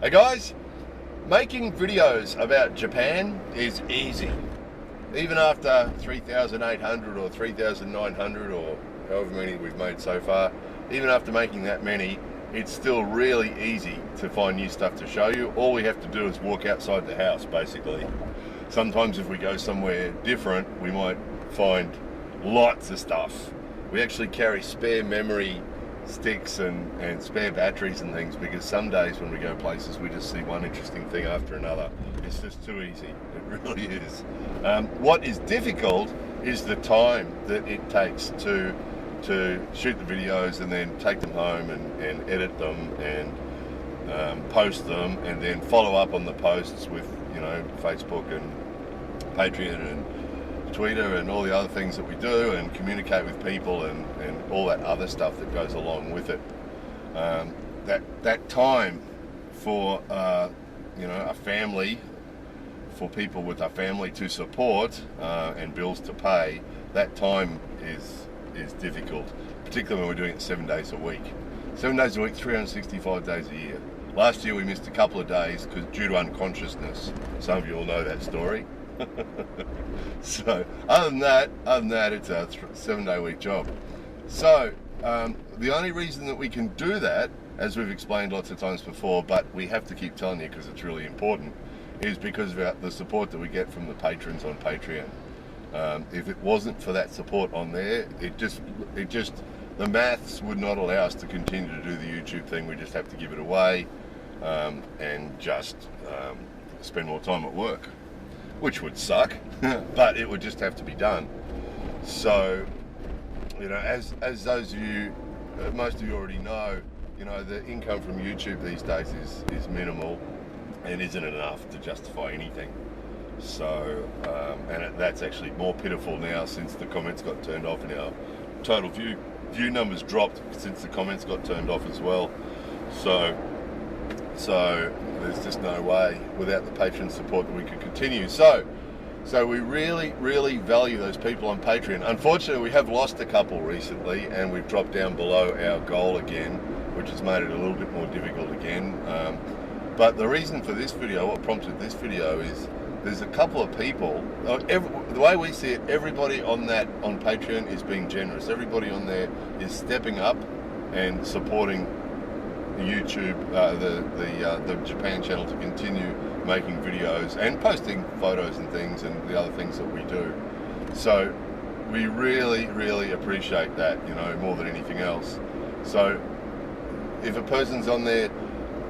Hey guys, making videos about Japan is easy. Even after 3,800 or 3,900 or however many we've made so far, even after making that many, it's still really easy to find new stuff to show you. All we have to do is walk outside the house, basically. Sometimes if we go somewhere different, we might find lots of stuff. We actually carry spare memory sticks and spare batteries and things, because some days when we go places we just see one interesting thing after another. It's just too easy. It really is. What is difficult is the time that it takes to shoot the videos and then take them home and edit them and post them and then follow up on the posts with, you know, Facebook and Patreon and Twitter and all the other things that we do, and communicate with people and all that other stuff that goes along with it. That time for you know, a family, for people with a family to support and bills to pay, that time is difficult, particularly when we're doing it 7 days a week. 7 days a week, 365 days a year. Last year we missed a couple of days due to unconsciousness. Some of you all know that story. So other than that, it's a 7 day week job. So the only reason that we can do that, as we've explained lots of times before, but we have to keep telling you because it's really important, is because of the support that we get from the patrons on Patreon. If it wasn't for that support on there, it just the maths would not allow us to continue to do the YouTube thing. We just have to give it away and just spend more time at work, which would suck, but it would just have to be done. So, you know, as those of you, most of you already know, you know, the income from YouTube these days is minimal and isn't enough to justify anything. So, and that's actually more pitiful now since the comments got turned off and our total view numbers dropped since the comments got turned off as well. So there's just no way without the patron support that we could continue. So we really value those people on Patreon. Unfortunately, we have lost a couple recently and we've dropped down below our goal again, which has made it a little bit more difficult again. But the reason for this video, what prompted this video, is there's a couple of people, the way we see it, everybody on Patreon is being generous. Everybody on there is stepping up and supporting the YouTube, the Japan channel to continue making videos and posting photos and things and the other things that we do. So we really appreciate that, you know, more than anything else. So if a person's on there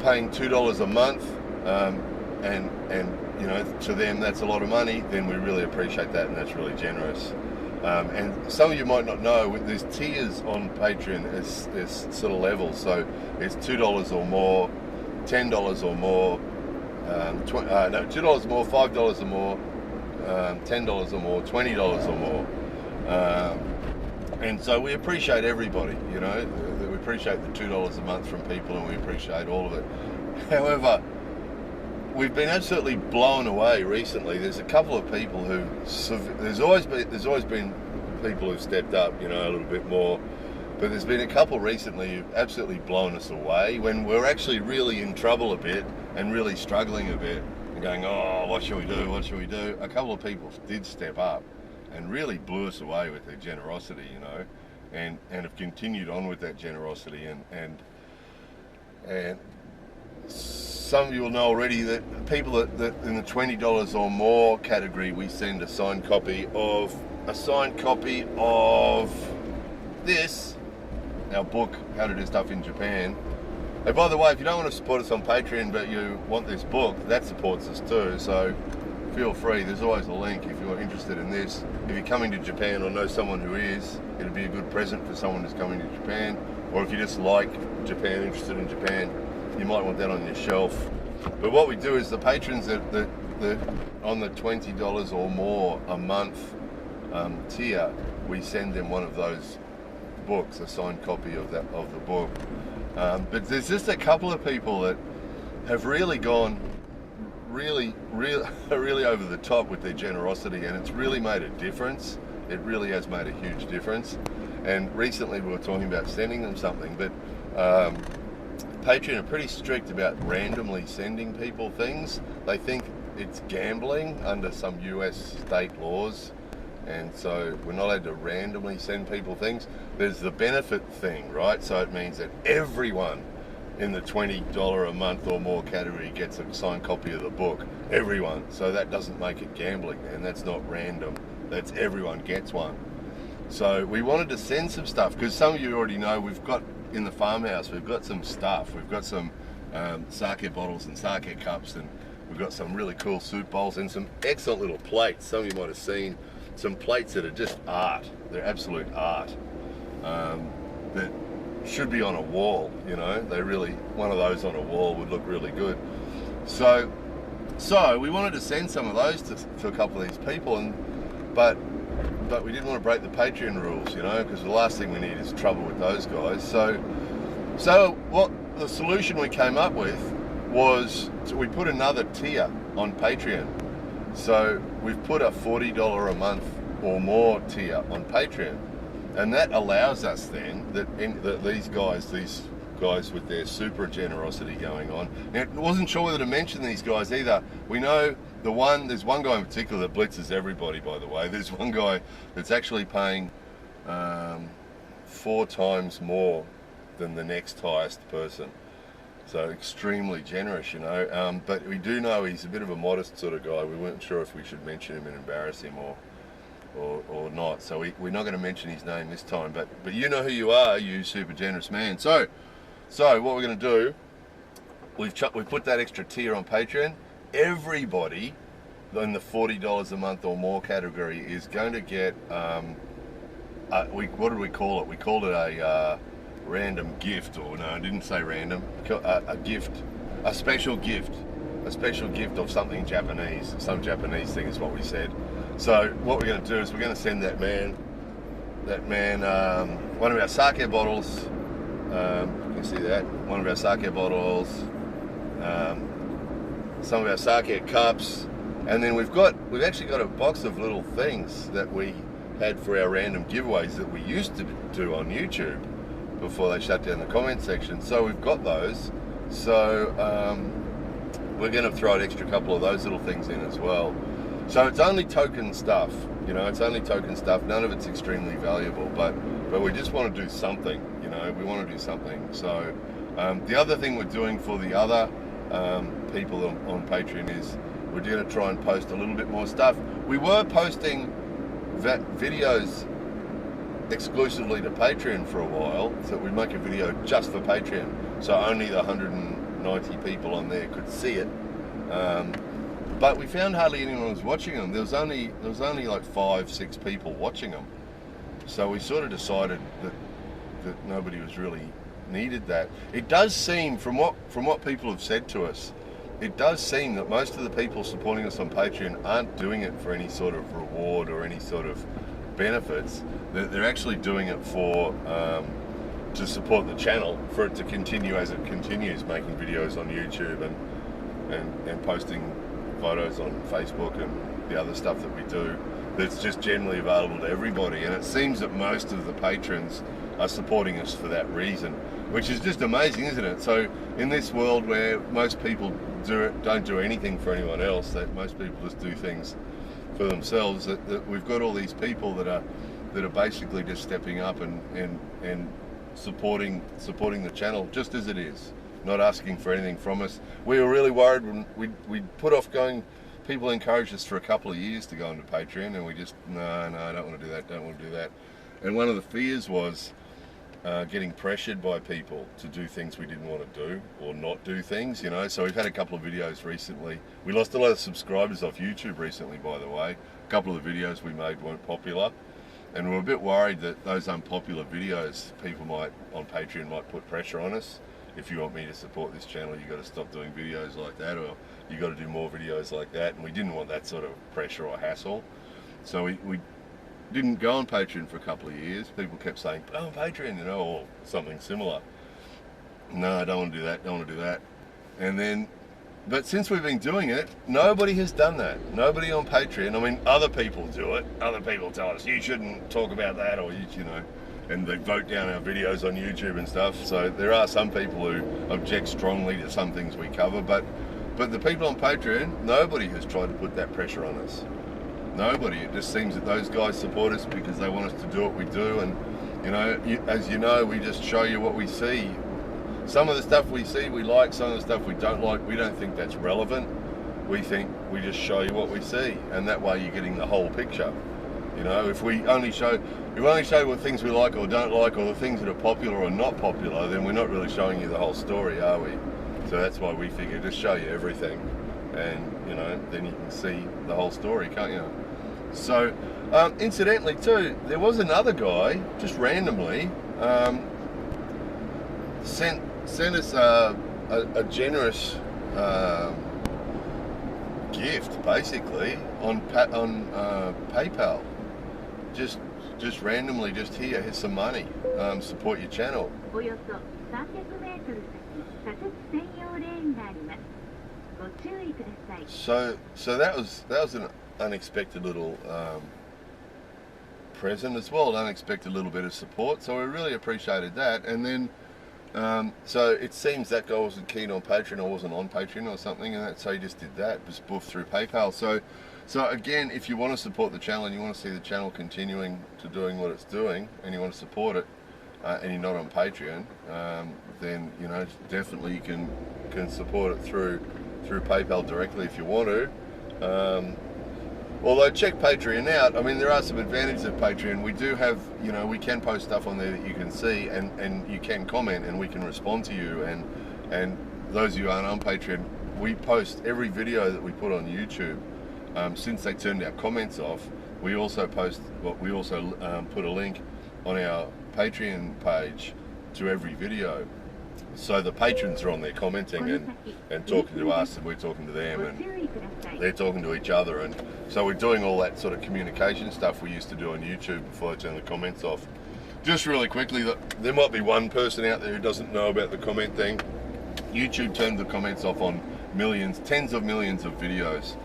paying $2 a month, and you know, to them that's a lot of money, then we really appreciate that, and that's really generous. And some of you might not know, there's tiers on Patreon. There's sort of levels. So it's $2 or more, $10 or more, $2 or more, $5 or more, $10 or more, $20 or more. And so we appreciate everybody, you know. We appreciate the $2 a month from people, and we appreciate all of it. However, we've been absolutely blown away recently. There's a couple of people who, there's always been people who've stepped up, you know, a little bit more, but there's been a couple recently who've absolutely blown us away when we're actually really in trouble a bit and really struggling a bit and going, oh, what should we do, what should we do? A couple of people did step up and really blew us away with their generosity, you know, and have continued on with that generosity, and some of you will know already that people that in the $20 or more category, we send a signed copy of this, our book, How to Do Stuff in Japan. And by the way, if you don't want to support us on Patreon but you want this book, that supports us too, so feel free. There's always a link if you're interested in this. If you're coming to Japan or know someone who is, it'll be a good present for someone who's coming to Japan. Or if you just like Japan, interested in Japan, you might want that on your shelf. But what we do is the patrons that on the $20 or more a month tier, we send them one of those books, a signed copy of the book. But there's just a couple of people that have really gone really over the top with their generosity, and it's really made a difference. It really has made a huge difference. And recently we were talking about sending them something, but Patreon are pretty strict about randomly sending people things. They think it's gambling under some US state laws, and so we're not allowed to randomly send people things. There's the benefit thing, right? So it means that everyone in the $20 a month or more category gets a signed copy of the book. Everyone. So that doesn't make it gambling, and that's not random. That's everyone gets one. So we wanted to send some stuff, because some of you already know we've got in the farmhouse, we've got some stuff. We've got some sake bottles and sake cups, and we've got some really cool soup bowls and some excellent little plates. Some of you might have seen some plates that are just art. They're absolute art. That should be on a wall, you know. They really, one of those on a wall would look really good. So we wanted to send some of those to a couple of these people, but we didn't want to break the Patreon rules, you know, because the last thing we need is trouble with those guys. So what the solution we came up with was we put another tier on Patreon. So we've put a $40 a month or more tier on Patreon, and that allows us then that these guys with their super generosity going on. Now, I wasn't sure whether to mention these guys either. We know there's one guy in particular that blitzes everybody, by the way. There's one guy that's actually paying 4 times more than the next highest person. So extremely generous, you know. But we do know he's a bit of a modest sort of guy. We weren't sure if we should mention him and embarrass him or not. So we're not going to mention his name this time. But you know who you are, you super generous man. So what we're going to do, we've put that extra tier on Patreon. Everybody in the $40 a month or more category is going to get, what did we call it? We called it a random gift, or no, I didn't say random, a gift, a special gift of something Japanese. Some Japanese thing is what we said. So what we're going to do is we're going to send that man one of our sake bottles. You can see that, one of our sake bottles, some of our sake cups, and then we've actually got a box of little things that we had for our random giveaways that we used to do on YouTube before they shut down the comment section. So we've got those. So we're going to throw an extra couple of those little things in as well. So it's only token stuff, you know. It's only token stuff. None of it's extremely valuable, but we just want to do something, you know. We want to do something. So the other thing we're doing for the other people on Patreon is we're going to try and post a little bit more stuff. We were posting videos exclusively to Patreon for a while, so we'd make a video just for Patreon, so only the 190 people on there could see it. But we found hardly anyone was watching them. There was only like 5-6 people watching them. So we sort of decided that nobody was really needed that. It does seem, from what people have said to us, it does seem that most of the people supporting us on Patreon aren't doing it for any sort of reward or any sort of benefits. They're actually doing it for to support the channel, for it to continue as it continues, making videos on YouTube and posting photos on Facebook and the other stuff that we do that's just generally available to everybody. And it seems that most of the patrons are supporting us for that reason, which is just amazing, isn't it? So in this world where most people don't do anything for anyone else, that most people just do things for themselves, that we've got all these people that are basically just stepping up and supporting the channel just as it is, not asking for anything from us. We were really worried when we put off going. People encouraged us for a couple of years to go into Patreon, and we just, no, I don't want to do that. And one of the fears was getting pressured by people to do things we didn't want to do, or not do things, you know. So we've had a couple of videos recently. We lost a lot of subscribers off YouTube recently, by the way. A couple of the videos we made weren't popular, and we're a bit worried that those unpopular videos, people on Patreon might put pressure on us. If you want me to support this channel, you've got to stop doing videos like that, or you've got to do more videos like that. And we didn't want that sort of pressure or hassle. So we didn't go on Patreon for a couple of years. People kept saying, "Go on Patreon," you know, or something similar. No, I don't want to do that. And then, but since we've been doing it, nobody has done that. Nobody on Patreon. I mean, other people do it. Other people tell us, you shouldn't talk about that, or you know. and they vote down our videos on YouTube and stuff. So there are some people who object strongly to some things we cover, but the people on Patreon, nobody has tried to put that pressure on us. Nobody. It just seems that those guys support us because they want us to do what we do, and as you know, we just show you what we see. Some of the stuff we see we like, some of the stuff we don't like, we don't think that's relevant. We think we just show you what we see, and that way you're getting the whole picture. If we only show what things we like or don't like, or the things that are popular or not popular, then we're not really showing you the whole story, are we? So that's why we figure just show you everything, and then you can see the whole story, can't you? So incidentally too, there was another guy just randomly sent us a generous gift, basically on PayPal. Just randomly, just here's some money. Support your channel. So that was an unexpected little present as well, an unexpected little bit of support. So we really appreciated that. And then so it seems that guy wasn't keen on Patreon or wasn't on Patreon or something, and so he just did that, just boofed through PayPal. So again, if you want to support the channel and you want to see the channel continuing to doing what it's doing, and you want to support it, and you're not on Patreon, then definitely you can support it through PayPal directly if you want to. Although check Patreon out. I mean, there are some advantages of Patreon. We do have, we can post stuff on there that you can see, and you can comment, and we can respond to you. And those of you who aren't on Patreon, we post every video that we put on YouTube. Since they turned our comments off, we also put a link on our Patreon page to every video. So the patrons are on there commenting and talking to us, and we're talking to them, and they're talking to each other, and so we're doing all that sort of communication stuff we used to do on YouTube before I turned the comments off. Just really quickly, there might be one person out there who doesn't know about the comment thing. YouTube turned the comments off on tens of millions of videos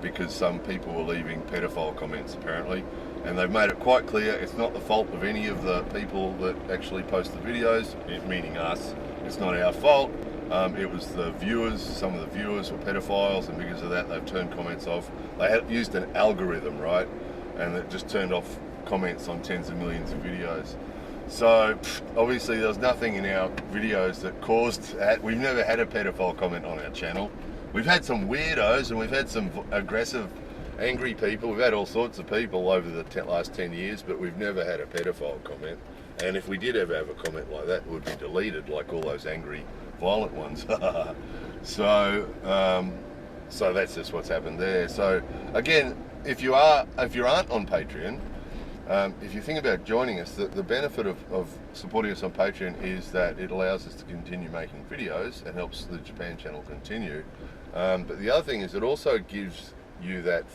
because some people were leaving pedophile comments apparently, and they've made it quite clear it's not the fault of any of the people that actually post the videos, meaning us. It's not our fault. It was the viewers. Some of the viewers were pedophiles, and because of that they've turned comments off. They had used an algorithm, right, and it just turned off comments on tens of millions of videos. So obviously there's nothing in our videos that caused that. We've never had a pedophile comment on our channel. We've had some weirdos, and we've had some aggressive, angry people. We've had all sorts of people over the last 10 years, but we've never had a pedophile comment. And if we did ever have a comment like that, it would be deleted, like all those angry, violent ones. So that's just what's happened there. So again, if you aren't on Patreon, if you think about joining us, the benefit of supporting us on Patreon is that it allows us to continue making videos and helps the Japan channel continue. But the other thing is it also gives you that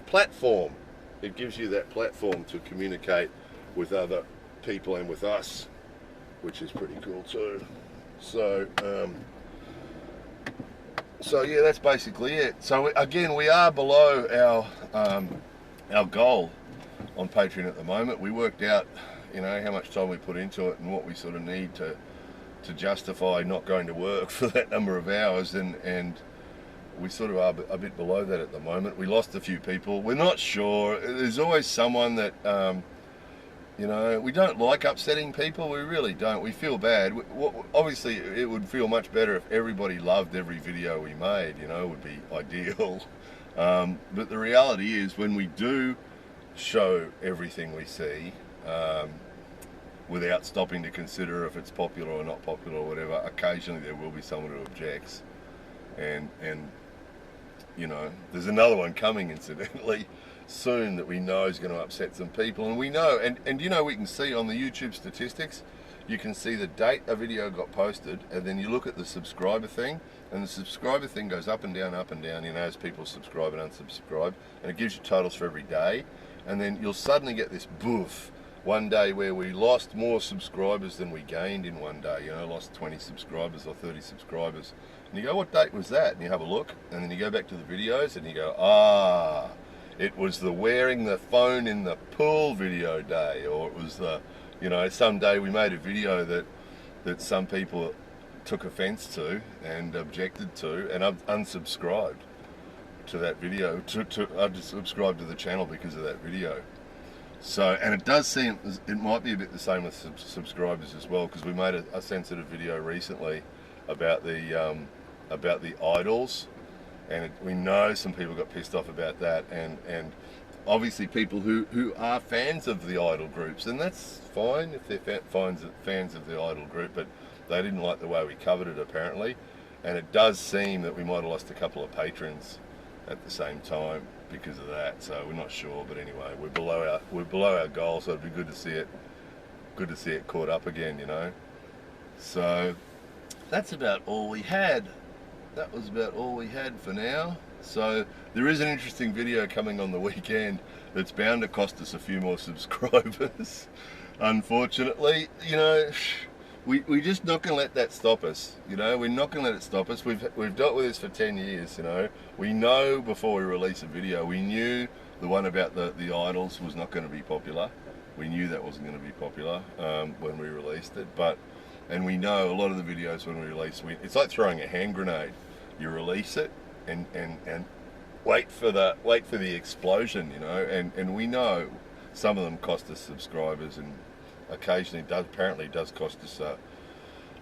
platform. It gives you that platform to communicate with other people and with us, which is pretty cool too. So yeah, that's basically it. So again, we are below our goal on Patreon at the moment. We worked out, how much time we put into it and what we sort of need to justify not going to work for that number of hours, and we sort of are a bit below that at the moment. We lost a few people. We're not sure. There's always someone that, we don't like upsetting people. We really don't. We feel bad. Obviously, it would feel much better if everybody loved every video we made, it would be ideal. But the reality is when we do show everything we see, without stopping to consider if it's popular or not popular or whatever, occasionally there will be someone who objects. And there's another one coming incidentally soon that we know is going to upset some people, and we know, and we can see on the YouTube statistics, you can see the date a video got posted, and then you look at the subscriber thing, and the subscriber thing goes up and down, as people subscribe and unsubscribe, and it gives you totals for every day, and then you'll suddenly get this boof one day where we lost more subscribers than we gained in one day, lost 20 subscribers or 30 subscribers. And you go, what date was that? And you have a look, and then you go back to the videos and you go, it was the wearing the phone in the pool video day, or it was the, you know, some day we made a video that some people took offence to and objected to, and I've unsubscribed to that video. I just subscribed to the channel because of that video. So, and it does seem it might be a bit the same with subscribers as well, because we made a sensitive video recently about the idols, and we know some people got pissed off about that, and obviously people who are fans of the idol groups, and that's fine if they're fans of the idol group, but they didn't like the way we covered it apparently, and it does seem that we might have lost a couple of patrons at the same time because of that. So we're not sure, but anyway, we're below our goal, so it'd be good to see it caught up again, you know. So that's about all we had. That was about all we had for now. So there is an interesting video coming on the weekend that's bound to cost us a few more subscribers. Unfortunately, you know, we're just not going to let that stop us. You know, we're not going to let it stop us. We've dealt with this for 10 years. You know, we know before we release a video, we knew the one about the idols was not going to be popular. We knew that wasn't going to be popular when we released it, and we know a lot of the videos when we release, it's like throwing a hand grenade. You release it and wait for the explosion, you know, and we know some of them cost us subscribers, and occasionally apparently does cost us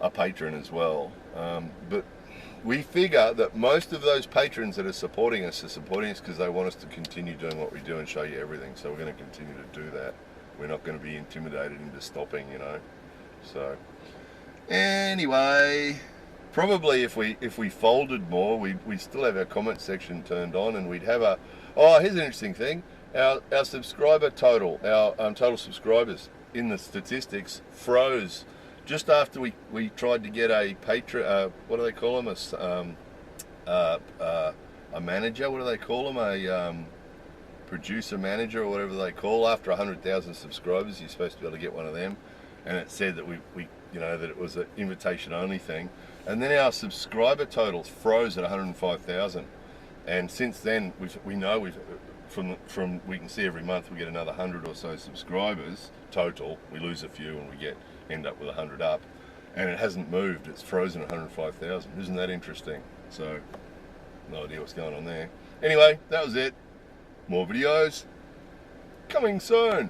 a patron as well. But we figure that most of those patrons that are supporting us because they want us to continue doing what we do and show you everything. So we're going to continue to do that. We're not going to be intimidated into stopping, you know. So anyway, probably if we folded more, we still have our comment section turned on, and we'd have here's an interesting thing. Our subscriber total, our total subscribers in the statistics froze just after we tried to get a patron, what do they call them, a manager, what do they call them, a producer manager or whatever they call. After 100,000 subscribers you're supposed to be able to get one of them, and it said that we you know, that it was an invitation only thing, and then our subscriber totals froze at 105,000, and since then we know from we can see every month we get another 100 or so subscribers total. We lose a few and we end up with 100 up, and it hasn't moved. It's frozen at 105,000. Isn't that interesting? So no idea what's going on there. Anyway, that was it. More videos coming soon.